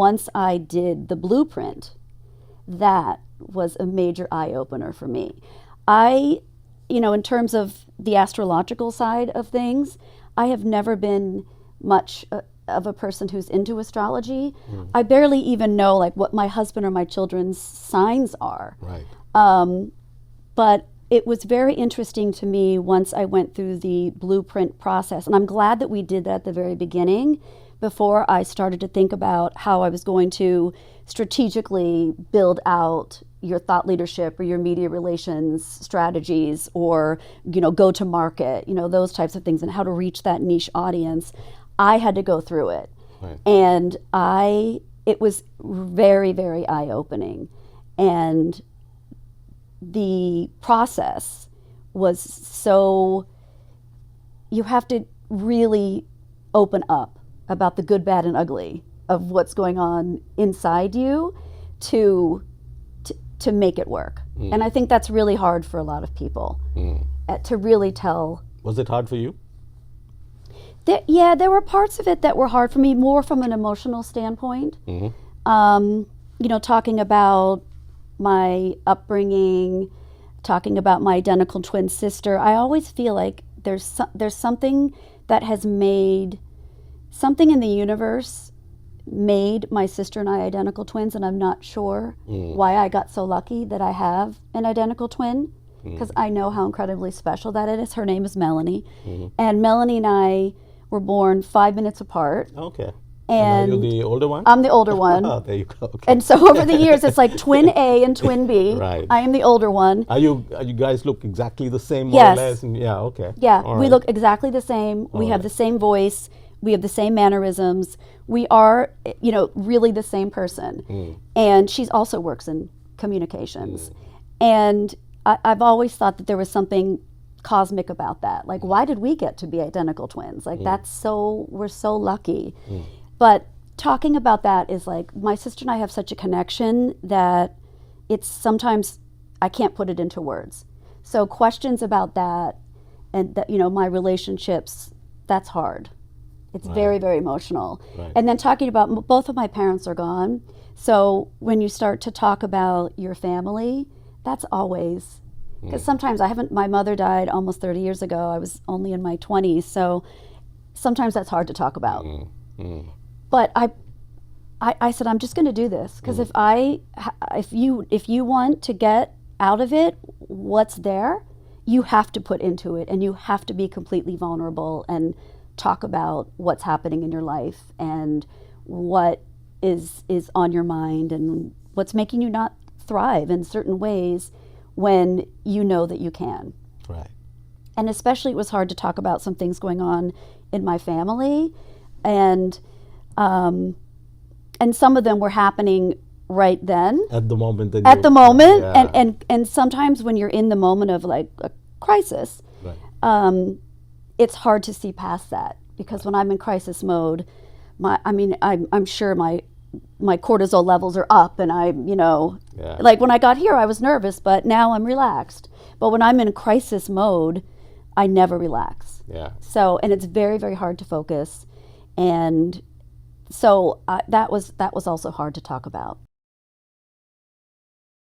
once I did the blueprint, that was a major eye-opener for me. In terms of the astrological side of things, I have never been much of a person who's into astrology. I barely even know like what my husband or my children's signs are. Right. But it was very interesting to me once I went through the blueprint process. And I'm glad that we did that at the very beginning before I started to think about how I was going to strategically build out your thought leadership or your media relations strategies or, go to market, those types of things and how to reach that niche audience. I had to go through it. Right. And it was very, very eye-opening. And the process was so, you have to really open up about the good, bad, and ugly of what's going on inside you to make it work. And I think that's really hard for a lot of people to really tell. Was it hard for you? There were parts of it that were hard for me, more from an emotional standpoint. Talking about my upbringing, talking about my identical twin sister. I always feel like there's something that has made, something in the universe made my sister and I identical twins, and I'm not sure why I got so lucky that I have an identical twin, because I know how incredibly special that is. Her name is Melanie, and Melanie and I were born 5 minutes apart. Okay. And you're the older one? I'm the older one. Oh, there you go. Okay. And so over the years, it's like twin A and twin B. Right. I am the older one. Are you guys look exactly the same, more Yes. or less? And yeah, okay. Yeah, All we right. look exactly the same. We have the same voice. We have the same mannerisms. We are, really the same person. And she's also works in communications. And I've always thought that there was something cosmic about that. Like, why did we get to be identical twins? Like, we're so lucky. But talking about that is like, my sister and I have such a connection that it's sometimes I can't put it into words. So questions about that and that, my relationships, that's hard. It's very, very emotional. Right. And then talking about, both of my parents are gone. So when you start to talk about your family, that's always, because sometimes my mother died almost 30 years ago. I was only in my 20s. So sometimes that's hard to talk about. But I said, I'm just going to do this, because if you want to get out of it what's there, you have to put into it, and you have to be completely vulnerable and talk about what's happening in your life and what is on your mind and what's making you not thrive in certain ways when you know that you can. Right. And especially it was hard to talk about some things going on in my family, and some of them were happening right then. At the moment. At the moment, yeah. and sometimes when you're in the moment of like a crisis, right. It's hard to see past that, because when I'm in crisis mode, I'm sure my cortisol levels are up, and like when I got here I was nervous, but now I'm relaxed. But when I'm in crisis mode, I never relax. Yeah. So, and it's very, very hard to focus, and so that was also hard to talk about.